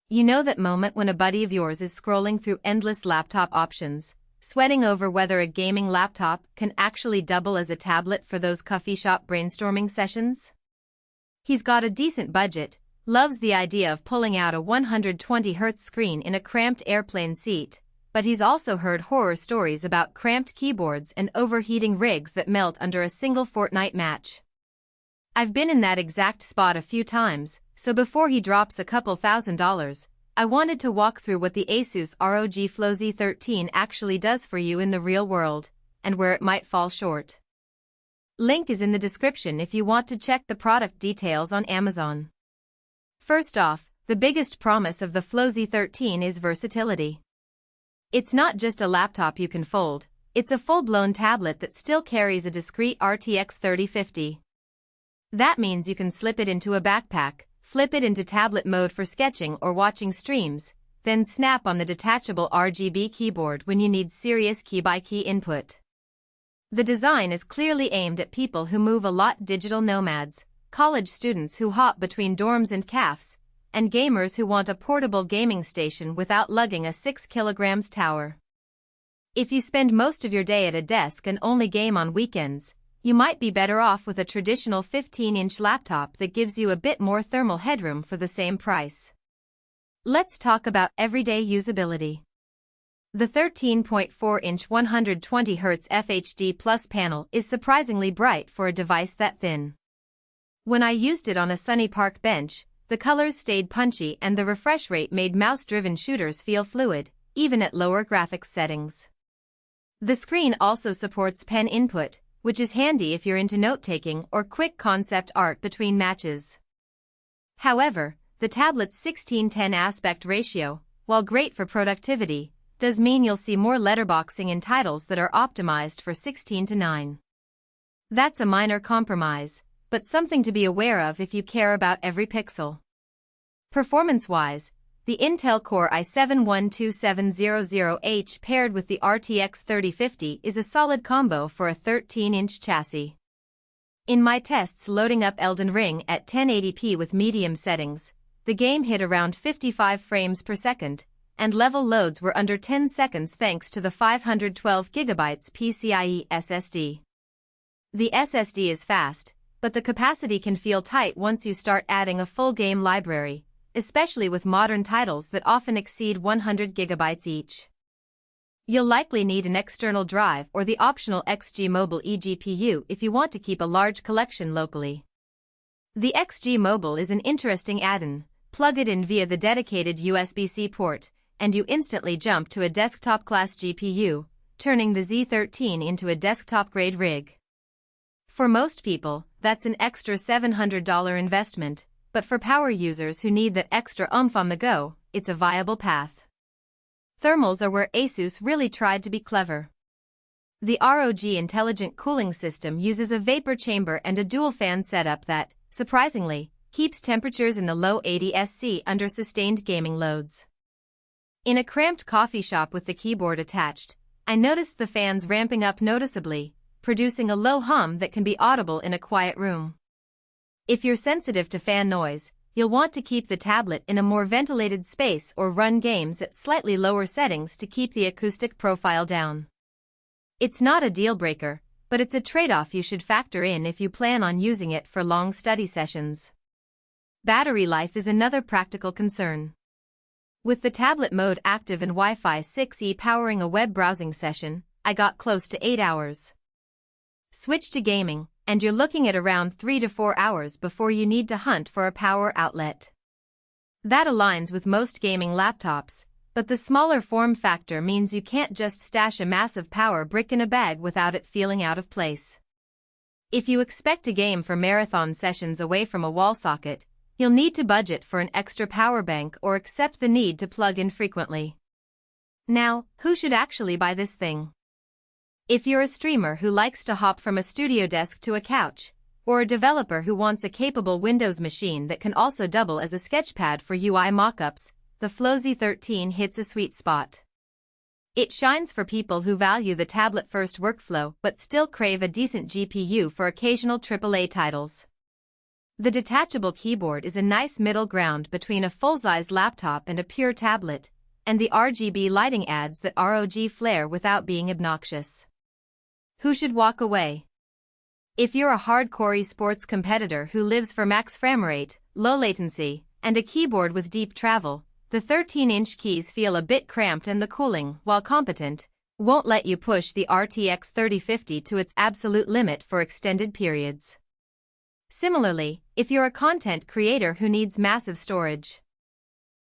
You know that moment when a buddy of yours is scrolling through endless laptop options, sweating over whether a gaming laptop can actually double as a tablet for those coffee shop brainstorming sessions? He's got a decent budget, loves the idea of pulling out a 120Hz screen in a cramped airplane seat, but he's also heard horror stories about cramped keyboards and overheating rigs that melt under a single Fortnite match. I've been in that exact spot a few times, so before he drops a couple $1,000s, I wanted to walk through what the ASUS ROG Z13 actually does for you in the real world, and where it might fall short. Link is in the description if you want to check the product details on Amazon. First off, the biggest promise of the Z13 is versatility. It's not just a laptop you can fold, it's a full-blown tablet that still carries a discrete RTX 3050. That means you can slip it into a backpack, flip it into tablet mode for sketching or watching streams, then snap on the detachable RGB keyboard when you need serious key-by-key input. The design is clearly aimed at people who move a lot, digital nomads, college students who hop between dorms and cafes, and gamers who want a portable gaming station without lugging a 6 kg tower. If you spend most of your day at a desk and only game on weekends, you might be better off with a traditional 15-inch laptop that gives you a bit more thermal headroom for the same price. Let's talk about everyday usability. The 13.4-inch 120Hz FHD Plus panel is surprisingly bright for a device that thin. When I used it on a sunny park bench, the colors stayed punchy and the refresh rate made mouse-driven shooters feel fluid, even at lower graphics settings. The screen also supports pen input, which is handy if you're into note-taking or quick concept art between matches. However, the tablet's 16:10 aspect ratio, while great for productivity, does mean you'll see more letterboxing in titles that are optimized for 16:9. That's a minor compromise, but something to be aware of if you care about every pixel. Performance-wise, the Intel Core i7-12700H paired with the RTX 3050 is a solid combo for a 13-inch chassis. In my tests loading up Elden Ring at 1080p with medium settings, the game hit around 55 frames per second, and level loads were under 10 seconds thanks to the 512GB PCIe SSD. The SSD is fast, but the capacity can feel tight once you start adding a full game library, especially with modern titles that often exceed 100GB each. You'll likely need an external drive or the optional XG Mobile eGPU if you want to keep a large collection locally. The XG Mobile is an interesting add-in. Plug it in via the dedicated USB-C port, and you instantly jump to a desktop-class GPU, turning the Z13 into a desktop-grade rig. For most people, that's an extra $700 investment, but for power users who need that extra oomph on the go, it's a viable path. Thermals are where ASUS really tried to be clever. The ROG intelligent cooling system uses a vapor chamber and a dual-fan setup that, surprisingly, keeps temperatures in the low 80s Celsius under sustained gaming loads. In a cramped coffee shop with the keyboard attached, I noticed the fans ramping up noticeably, producing a low hum that can be audible in a quiet room. If you're sensitive to fan noise, you'll want to keep the tablet in a more ventilated space or run games at slightly lower settings to keep the acoustic profile down. It's not a deal-breaker, but it's a trade-off you should factor in if you plan on using it for long study sessions. Battery life is another practical concern. With the tablet mode active and Wi-Fi 6E powering a web browsing session, I got close to 8 hours. Switch to gaming, and you're looking at around 3 to 4 hours before you need to hunt for a power outlet. That aligns with most gaming laptops, but the smaller form factor means you can't just stash a massive power brick in a bag without it feeling out of place. If you expect to game for marathon sessions away from a wall socket, you'll need to budget for an extra power bank or accept the need to plug in frequently. Now, who should actually buy this thing? If you're a streamer who likes to hop from a studio desk to a couch, or a developer who wants a capable Windows machine that can also double as a sketchpad for UI mockups, the Z13 hits a sweet spot. It shines for people who value the tablet-first workflow but still crave a decent GPU for occasional AAA titles. The detachable keyboard is a nice middle ground between a full-size laptop and a pure tablet, and the RGB lighting adds that ROG flair without being obnoxious. Who should walk away? If you're a hardcore esports competitor who lives for max frame rate, low latency, and a keyboard with deep travel, the 13-inch keys feel a bit cramped and the cooling, while competent, won't let you push the RTX 3050 to its absolute limit for extended periods. Similarly, if you're a content creator who needs massive storage,